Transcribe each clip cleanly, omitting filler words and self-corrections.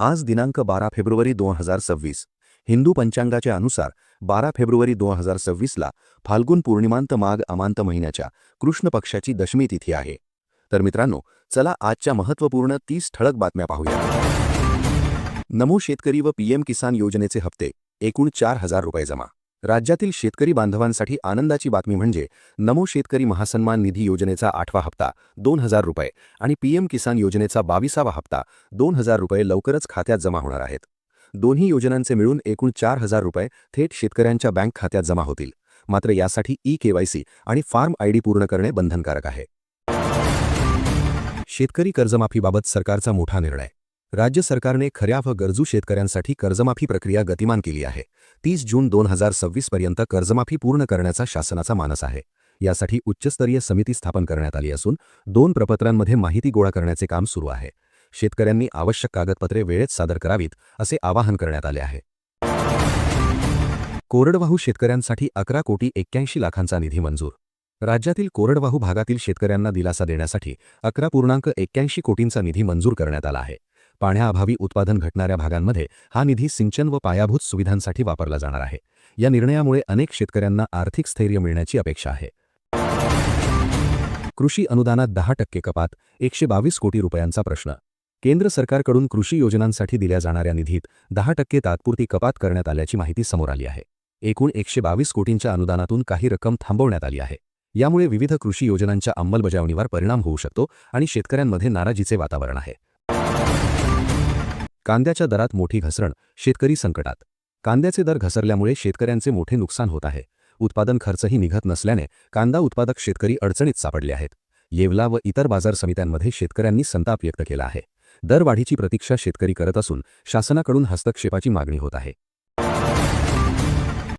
आज दिनांक 12 फेब्रुवारी 2026. हिंदू पंचांगाच्या अनुसार 12 फेब्रुवारी 2026ला फाल्गुन पूर्णिमांत माघ अमांत महिन्याच्या कृष्ण पक्षाची दशमी तिथी आहे. तर मित्रांनो, चला आजच्या महत्त्वपूर्ण 30 ठळक बातम्या पाहूया. नमो शेतकरी व पीएम किसान योजनेचे हप्ते एकूण 4,000 रुपये जमा. राज्यातील शेतकरी बांधवांसाठी आनंदाची बातमी म्हणजे नमो शेतकरी महासन्मान निधी योजनेचा 8वा हप्ता 2,000 रुपये आणि पीएम किसान योजनेचा 22वा हप्ता 2,000 रुपये लवकरच खात्यात जमा होणार आहेत. दोन्ही योजनांचे मिळून एकूण 4,000 रुपये थेट शेतकऱ्यांच्या बँक खात्यात जमा होतील. मात्र यासाठी ई-केवायसी आणि फार्म आयडी पूर्ण करणे बंधनकारक आहे. शेतकरी कर्जमाफीबाबत सरकारचा मोठा निर्णय. राज्य सरकारने खऱ्या व गरजू शेतकऱ्यांसाठी कर्जमाफी प्रक्रिया गतिमान केली आहे. 30 जून 2026 पर्यंत कर्जमाफी पूर्ण करण्याचा शासनाचा मानस आहे. यासाठी उच्चस्तरीय समिती स्थापन करण्यात आली असून 2 प्रपत्रांमध्ये माहिती गोळा करण्याचे काम सुरू आहे. शेतकऱ्यांनी आवश्यक कागदपत्रे वेळेत सादर करावीत असे आवाहन करण्यात आले आहे. कोरडवाहू शेतकऱ्यांसाठी 11,81,00,000चा निधी मंजूर. राज्यातील कोरडवाहू भागातील शेतकऱ्यांना दिलासा देण्यासाठी 11,81 कोटींचा निधी मंजूर करण्यात आला आहे. पाण्याअभावी उत्पादन घटणाऱ्या भागांमध्ये हा निधी सिंचन व पायाभूत सुविधांसाठी वापरला जाणार आहे. या निर्णयामुळे अनेक शेतकऱ्यांना आर्थिक स्थैर्य मिळण्याची अपेक्षा आहे. कृषी अनुदानात 10% कपात, 122 कोटी रुपयांचा प्रश्न. केंद्र सरकारकडून कृषी योजनांसाठी दिल्या जाणाऱ्या निधीत 10% तात्पुरती कपात करण्यात आल्याची माहिती समोर आली आहे. एकूण 122 कोटींच्या अनुदानातून काही रक्कम थांबवण्यात आली आहे. यामुळे विविध कृषी योजनांच्या अंमलबजावणीवर परिणाम होऊ शकतो आणि शेतकऱ्यांमध्ये नाराजीचे वातावरण आहे. कांद्याच्या दरात मोठी घसरण, शेतकरी संकटात. कांद्याचे दर घसरल्यामुळे शेतकऱ्यांचे मोठे नुकसान होत आहे. उत्पादन खर्चही निघत नसल्याने कांदा उत्पादक शेतकरी अडचणीत सापडले आहेत. येवला व इतर बाजार समित्यांमध्ये शेतकऱ्यांनी संताप व्यक्त केला आहे. दरवाढीची प्रतीक्षा शेतकरी करत असून शासनाकडून हस्तक्षेपाची मागणी होत आहे.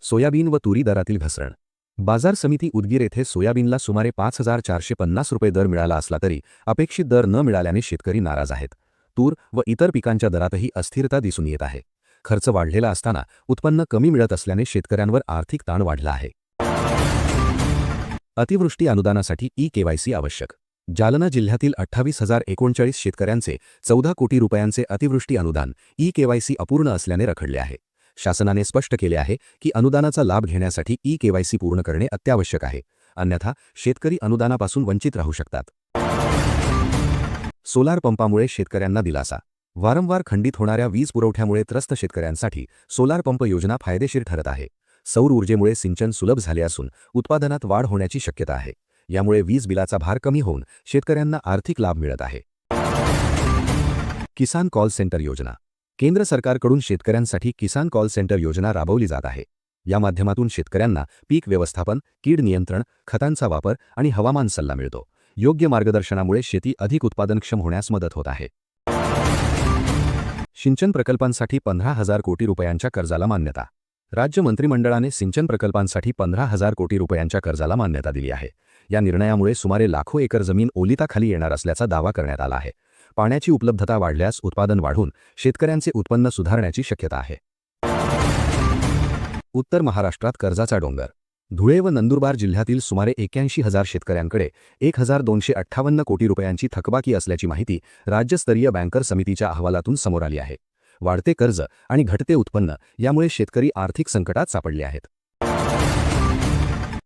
सोयाबीन व तुरी दरातील घसरण. बाजार समिती उदगीर येथे सोयाबीनला सुमारे 5,450 रुपये दर मिळाला असला तरी अपेक्षित दर न मिळाल्याने शेतकरी नाराज आहेत. तूर व इतर पिकांच्या दरातही अस्थिरता दिसून येत आहे. खर्च वाढलेला असताना उत्पन्न कमी मिळत असल्याने शेतकऱ्यांवर आर्थिक ताण वाढला आहे. अतिवृष्टी अनुदानासाठी ई-केवायसी आवश्यक. जालना जिल्ह्यातील 28,039 शेतकऱ्यांचे 14 कोटी रुपयांचे अतिवृष्टी अनुदान ई-केवायसी अपूर्ण असल्याने रखडले आहे. शासनाने स्पष्ट केले आहे की अनुदानाचा लाभ घेण्यासाठी ई-केवायसी पूर्ण करणे अत्यावश्यक आहे, अन्यथा शेतकरी अनुदानापासून वंचित राहू शकतात. सोलार पंपामुळे शेतकऱ्यांना दिलासा. वारंवार खंडित होणाऱ्या वीज पुरवठ्यामुळे त्रस्त शेतकऱ्यांसाठी सोलार पंप योजना फायदेशीर ठरत आहे. सौर ऊर्जेमुळे सिंचन सुलभ झाले असून उत्पादनात वाढ होण्याची शक्यता आहे. यामुळे वीज बिलाचा भार कमी होऊन शेतकऱ्यांना आर्थिक लाभ मिळत आहे. किसान कॉल सेंटर योजना. केंद्र सरकारकडून शेतकऱ्यांसाठी किसान कॉल सेंटर योजना राबवली जात आहे. या माध्यमातून शेतकऱ्यांना पीक व्यवस्थापन, कीड नियंत्रण, खतांचा वापर आणि हवामान सल्ला मिळतो. योग्य मार्गदर्शनामुळे शेती अधिक उत्पादनक्षम होण्यास मदत होत आहे. सिंचन प्रकल्पांसाठी 15,000 कोटी रुपयांच्या कर्जाला मान्यता. राज्य मंत्रिमंडळाने सिंचन प्रकल्पांसाठी 15,000 कोटी रुपयांच्या कर्जाला मान्यता दिली आहे. या निर्णयामुळे सुमारे लाखो एकर जमीन ओलिताखाली येणार असल्याचा दावा करण्यात आला आहे. पाण्याची उपलब्धता वाढल्यास उत्पादन वाढून शेतकऱ्यांचे उत्पन्न सुधारण्याची शक्यता आहे. उत्तर महाराष्ट्रात कर्जाचा डोंगर. धुळे व नंदुरबार जिल्ह्यातील सुमारे 81,000 शेतकऱ्यांकडे 1,258 कोटी रुपयांची थकबाकी असल्याची माहिती राज्यस्तरीय बँकर समितीच्या अहवालातून समोर आली आहे. वाढते कर्ज आणि घटते उत्पन्न यामुळे शेतकरी आर्थिक संकटात सापडले आहेत.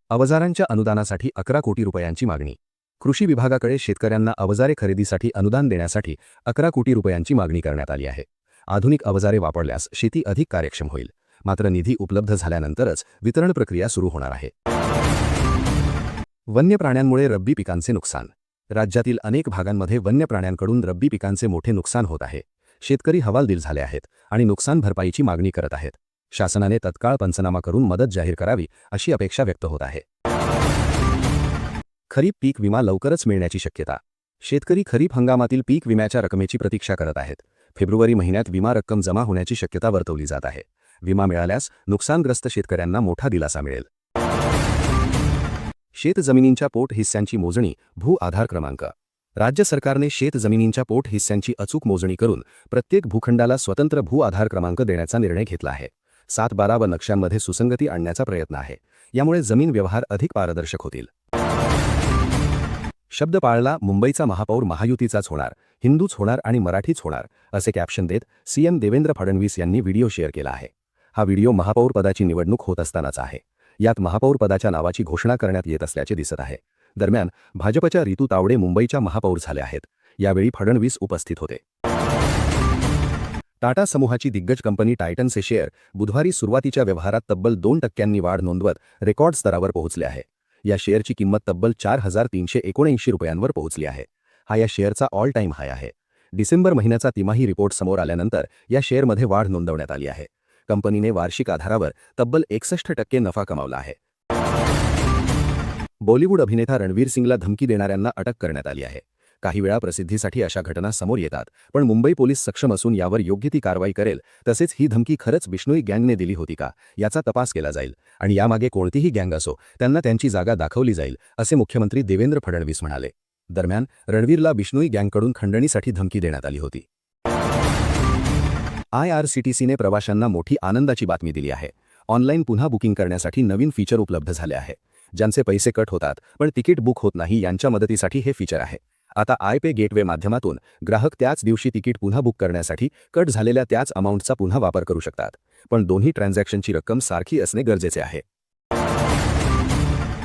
अवजारांच्या अनुदानासाठी 11 कोटी रुपयांची मागणी. कृषी विभागाकडे शेतकऱ्यांना अवजारे खरेदीसाठी अनुदान देण्यासाठी 11 कोटी रुपयांची मागणी करण्यात आली आहे. आधुनिक अवजारे वापरल्यास शेती अधिक कार्यक्षम होईल. मात्र निधी उपलब्ध झाल्यानंतरच वितरण प्रक्रिया सुरू होणार आहे. वन्य प्राण्यांमुळे रब्बी पिकांचे नुकसान. राज्यातील अनेक भागांमध्ये वन्य प्राण्यांकडून रब्बी पिकांचे मोठे नुकसान होत आहे. शेतकरी हवालदिल झाले आहेत आणि नुकसान भरपाईची मागणी करत आहेत. शासनाने तत्काळ पंचनामा करून मदत जाहीर करावी अशी अपेक्षा व्यक्त होत आहे. खरीप पीक विमा लवकरच मिळण्याची शक्यता. शेतकरी खरीप हंगामातील पीक विम्याच्या रकमेची प्रतीक्षा करत आहेत. फेब्रुवारी महिन्यात विमा रक्कम जमा होण्याची शक्यता वर्तवली जात आहे. विमा मिळाल्यास नुकसानग्रस्त शेतकऱ्यांना मोठा दिलासा मिळेल. शेत जमिनींच्या पोट हिस्स्यांची मोजणी, भू आधार क्रमांक. राज्य सरकारने शेत जमिनींच्या पोट हिस्स्यांची अचूक मोजणी करून प्रत्येक भूखंडाला स्वतंत्र भू आधार क्रमांक देण्याचा निर्णय घेतला आहे. 7-12 व नक्षांमध्ये सुसंगती आणण्याचा प्रयत्न आहे. यामुळे जमीन व्यवहार अधिक पारदर्शक होतील. शब्द पाळला, मुंबईचा महापौर महायुतीचाच होणार, हिंदूच होणार आणि मराठीच होणार, असे कॅप्शन देत सीएम देवेंद्र फडणवीस यांनी व्हिडिओ शेअर केला आहे. हा व्हिडिओ महापौर पदाची निवडणूक होत असतानाचा आहे. यात महापौर पदाच्या नावाची घोषणा करण्यात येत असल्याचे दिसत आहे. दरम्यान भाजपच्या रितू तावडे मुंबईच्या महापौर झाल्या आहेत. यावेळी फडणवीस उपस्थित होते. टाटा समूहाची दिग्गज कंपनी टायटनचे शेअर बुधवारी सुरुवातीच्या व्यवहारात तब्बल 2% वाढ नोंदवत रेकॉर्ड स्तरावर पोहोचले आहे. या शेअरची किंमत तब्बल 4,379 रुपयांवर पोहोचली आहे. हा या शेअरचा ऑल टाईम हाय आहे. डिसेंबर महिन्याचा तिमाही रिपोर्ट समोर आल्यानंतर या शेअरमध्ये वाढ नोंदवण्यात आली आहे. कंपनीने वार्षिक आधारावर तब्बल 61% नफा कमावला आहे. बॉलिवूड अभिनेता रणवीर सिंगला धमकी देणाऱ्यांना अटक करण्यात आली आहे. काही वेळा प्रसिद्धीसाठी अशा घटना समोर येतात, पण मुंबई पोलीस सक्षम असून यावर योग्य ती कारवाई करेल. तसेच ही धमकी खरंच बिश्नोई गँगने दिली होती का याचा तपास केला जाईल आणि यामागे कोणतीही गँग असो त्यांना त्यांची जागा दाखवली जाईल, असे मुख्यमंत्री देवेंद्र फडणवीस म्हणाले. दरम्यान रणवीरला बिश्नोई गँगकडून खंडणीसाठी धमकी देण्यात आली होती. IRCTCने प्रवाशांना मोठी आनंदाची बातमी दिली आहे. ऑनलाईन पुन्हा बुकिंग करण्यासाठी नवीन फीचर उपलब्ध झाले आहे. ज्यांचे पैसे कट होतात पण तिकीट बुक होत नाही यांच्या मदतीसाठी हे फीचर आहे. आता iPay गेटवे माध्यमातून ग्राहक त्याच दिवशी तिकीट पुन्हा बुक करण्यासाठी कट झालेल्या त्याच अमाऊंटचा पुन्हा वापर करू शकतात. पण दोन्ही ट्रान्झॅक्शनची रक्कम सारखी असणे गरजेचे आहे.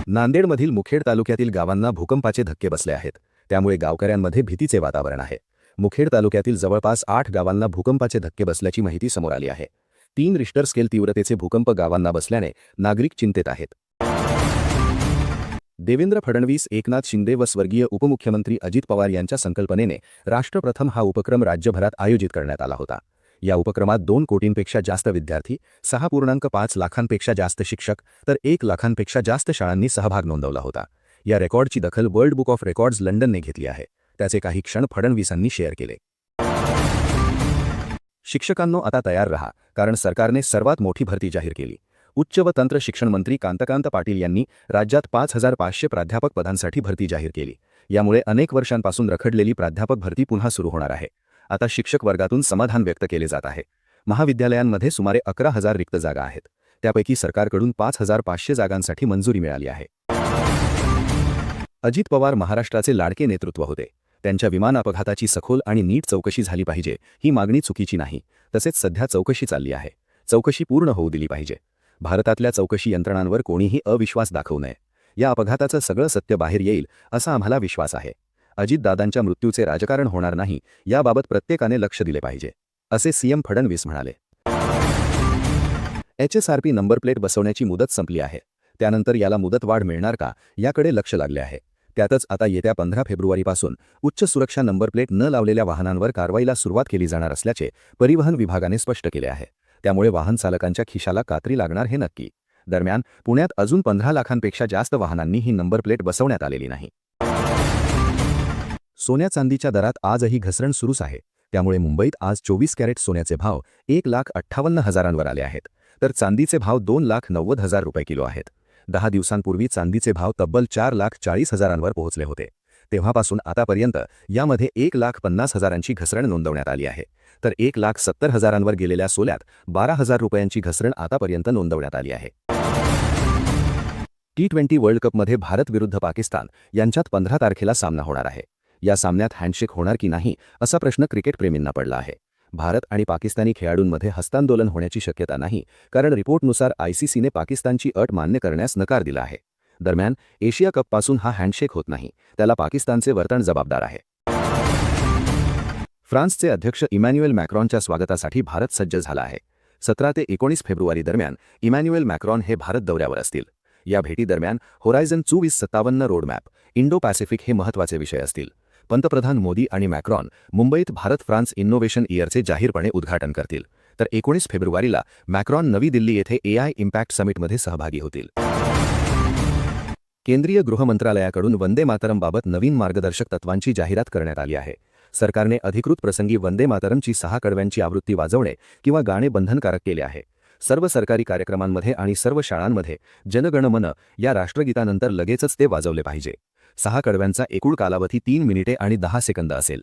नांदेडमधील मुखेड तालुक्यातील गावांना भूकंपाचे धक्के बसले आहेत. त्यामुळे गावकऱ्यांमध्ये भीतीचे वातावरण आहे. मुखेड तालुक्यातील जवळपास 8 गावांना भूकंपाचे धक्के बसल्याची माहिती समोर आली आहे. 3 रिश्टर स्केल तीव्रतेचे भूकंप गावांना बसल्याने नागरिक चिंतेत आहेत. देवेंद्र फडणवीस, एकनाथ शिंदे व स्वर्गीय उपमुख्यमंत्री अजित पवार यांच्या संकल्पनेने राष्ट्रप्रथम हा उपक्रम राज्यभरात आयोजित करण्यात आला होता. या उपक्रमात 2 कोटींपेक्षा जास्त विद्यार्थी, 6.5 लाखांपेक्षा जास्त शिक्षक तर 1 लाखांपेक्षा जास्त शाळांनी सहभाग नोंदवला होता. या रेकॉर्डची दखल वर्ल्ड बुक ऑफ रेकॉर्ड्स लंडनने घेतली आहे. त्याचे काही क्षण फडणवीसांनी शेअर केले. शिक्षकांनो, आता तयार रहा, कारण सरकारने सर्वात मोठी भरती जाहीर केली. उच्च व तंत्र शिक्षण मंत्री कांतकांत पाटील यांनी राज्यात 5,500 प्राध्यापक पदांसाठी भरती जाहीर केली. यामुळे अनेक वर्षांपासून रखडलेली प्राध्यापक भरती पुन्हा सुरू होणार आहे. आता शिक्षक वर्गातून समाधान व्यक्त केले जात आहे. महाविद्यालयांमध्ये सुमारे 11,000 रिक्त जागा आहेत. त्यापैकी सरकारकडून 5,500 जागांसाठी मंजुरी मिळाली आहे. अजित पवार महाराष्ट्राचे लाडके नेतृत्व होते. त्यांच्या विमान अपघाताची सखोल आणि नीट चौकशी झाली पाहिजे, ही मागणी चुकीची नाही. तसेच सध्या चौकशी चालली आहे. चौकशी पूर्ण होऊ दिली पाहिजे. भारतातल्या चौकशी यंत्रणांवर कोणीही अविश्वास दाखवू नये. या अपघाताचं सगळं सत्य बाहेर येईल असा आम्हाला विश्वास आहे. अजितदादांच्या मृत्यूचे राजकारण होणार नाही, याबाबत प्रत्येकाने लक्ष दिले पाहिजे, असे सीएम फडणवीस म्हणाले. HSRP नंबर प्लेट बसवण्याची मुदत संपली आहे. त्यानंतर याला मुदतवाढ मिळणार का याकडे लक्ष लागले आहे. त्यातच आता येत्या 15 फेब्रुवारीपासून उच्च सुरक्षा नंबर प्लेट न लावलेल्या वाहनांवर कारवाईला सुरुवात केली जाणार असल्याचे परिवहन विभागाने स्पष्ट केले आहे. त्यामुळे वाहन चालकांच्या खिशाला कात्री लागणार हे नक्की. दरम्यान पुण्यात अजून 15 लाखांपेक्षा जास्त वाहनांनी ही नंबर प्लेट बसवण्यात आलेली नाही. सोन्या चांदीच्या दरात आजही घसरण सुरूच आहे. त्यामुळे मुंबईत आज 24 कॅरेट सोन्याचे भाव 1,58,000 आले आहेत, तर चांदीचे भाव 2,90,000 रुपये किलो आहेत. 10 दिवसांपूर्वी चांदीचे भाव तब्बल 4,40,000 पोहोचले होते. तेव्हापासून आतापर्यंत यामध्ये 1,50,000ची घसरण नोंदवण्यात आली आहे. तर 1,70,000 गेलेल्या सोल्यात 12,000 रुपयांची घसरण आतापर्यंत नोंदवण्यात आली आहे. T20 वर्ल्ड कपमध्ये भारत विरुद्ध पाकिस्तान यांच्यात 15 तारखेला सामना होणार आहे. या सामन्यात हँडशेक होणार की नाही असा प्रश्न क्रिकेटप्रेमींना पडला आहे. भारत आणि पाकिस्तानी खेळाडूंमध्ये हस्तांदोलन होण्याची शक्यता नाही, कारण रिपोर्टनुसार ICCने पाकिस्तानची अट मान्य करण्यास नकार दिला आहे. दरम्यान एशिया कपपासून हा हँडशेक होत नाही, त्याला पाकिस्तानचे वर्तन जबाबदार आहे. फ्रान्सचे अध्यक्ष इमॅन्युएल मॅक्रॉनच्या स्वागतासाठी भारत सज्ज झाला आहे. 17 ते 19 फेब्रुवारी दरम्यान इमॅन्युएल मॅक्रॉन हे भारत दौऱ्यावर असतील. या भेटीदरम्यान होरायझन 2057 रोडमॅप, इंडो पॅसिफिक हे महत्त्वाचे विषय असतील. पंतप्रधान मोदी आणि मॅक्रॉन मुंबईत भारत फ्रान्स इनोव्हेशन इयरचे जाहीरपणे उद्घाटन करतील. तर 19 फेब्रुवारीला मॅक्रॉन नवी दिल्ली येथे AI इम्पॅक्ट समिटमध्ये सहभागी होतील. केंद्रीय गृह मंत्रालयाकडून वंदे मातरमबाबत नवीन मार्गदर्शक तत्वांची जाहिरात करण्यात आली आहे. सरकारने अधिकृत प्रसंगी वंदे मातरमची 6 कडव्यांची आवृत्ती वाजवणे किंवा गाणे बंधनकारक केले आहे. सर्व सरकारी कार्यक्रमांमध्ये आणि सर्व शाळांमध्ये जन गण मन या राष्ट्रगीतानंतर लगेचच ते वाजवले पाहिजे. 6 कडव्यांचा एकूण कालावधी 3 मिनिटे आणि 10 सेकंद असेल.